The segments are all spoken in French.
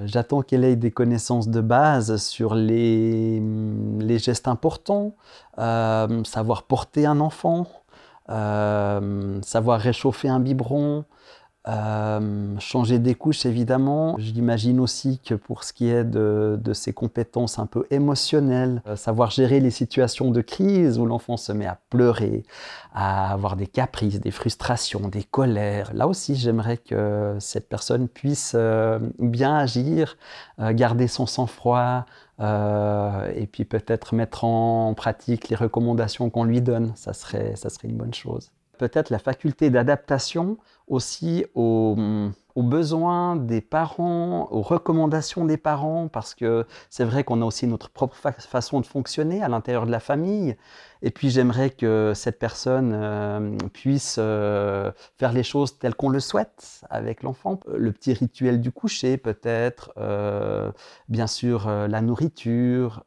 J'attends qu'elle ait des connaissances de base sur les gestes importants, savoir porter un enfant, savoir réchauffer un biberon, changer des couches évidemment. J'imagine aussi que pour ce qui est de ses compétences un peu émotionnelles, savoir gérer les situations de crise où l'enfant se met à pleurer, à avoir des caprices, des frustrations, des colères. Là aussi, j'aimerais que cette personne puisse bien agir, garder son sang-froid, et puis peut-être mettre en pratique les recommandations qu'on lui donne. Ça serait une bonne chose. Peut-être la faculté d'adaptation aussi aux besoins des parents, aux recommandations des parents, parce que c'est vrai qu'on a aussi notre propre façon de fonctionner à l'intérieur de la famille. Et puis j'aimerais que cette personne puisse faire les choses telles qu'on le souhaite avec l'enfant. Le petit rituel du coucher peut-être, bien sûr la nourriture,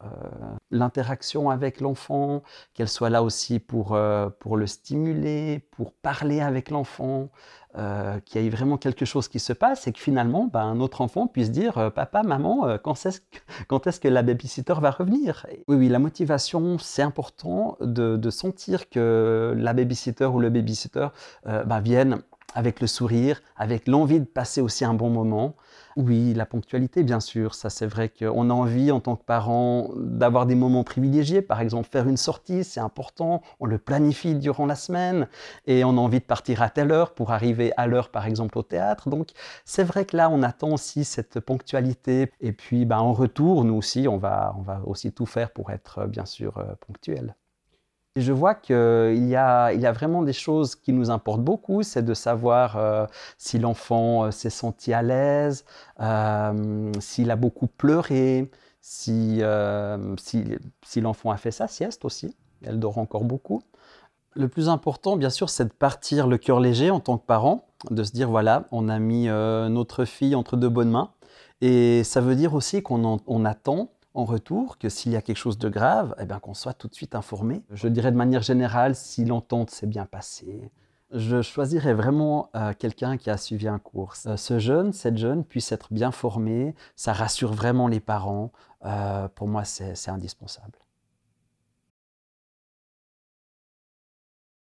l'interaction avec l'enfant, qu'elle soit là aussi pour le stimuler, pour parler avec l'enfant, qu'il y ait vraiment quelque chose qui se passe et que finalement, un autre enfant puisse dire papa, maman, quand est-ce que la babysitter va revenir? Oui, oui, la motivation, c'est important de sentir que la babysitter ou le babysitter viennent avec le sourire, avec l'envie de passer aussi un bon moment. Oui, la ponctualité, bien sûr, ça c'est vrai qu'on a envie en tant que parent d'avoir des moments privilégiés, par exemple faire une sortie, c'est important, on le planifie durant la semaine et on a envie de partir à telle heure pour arriver à l'heure par exemple au théâtre. Donc c'est vrai que là on attend aussi cette ponctualité et puis en retour, nous aussi on va aussi tout faire pour être bien sûr ponctuel. Et je vois qu'il y a vraiment des choses qui nous importent beaucoup, c'est de savoir si l'enfant s'est senti à l'aise, s'il a beaucoup pleuré, si l'enfant a fait sa sieste aussi, elle dort encore beaucoup. Le plus important, bien sûr, c'est de partir le cœur léger en tant que parent, de se dire voilà, on a mis notre fille entre de bonnes mains. Et ça veut dire aussi on attend en retour que s'il y a quelque chose de grave, qu'on soit tout de suite informé. Je dirais de manière générale, si l'entente s'est bien passée, je choisirais vraiment quelqu'un qui a suivi un cours. Ce jeune, cette jeune puisse être bien formé, ça rassure vraiment les parents. Pour moi, c'est indispensable.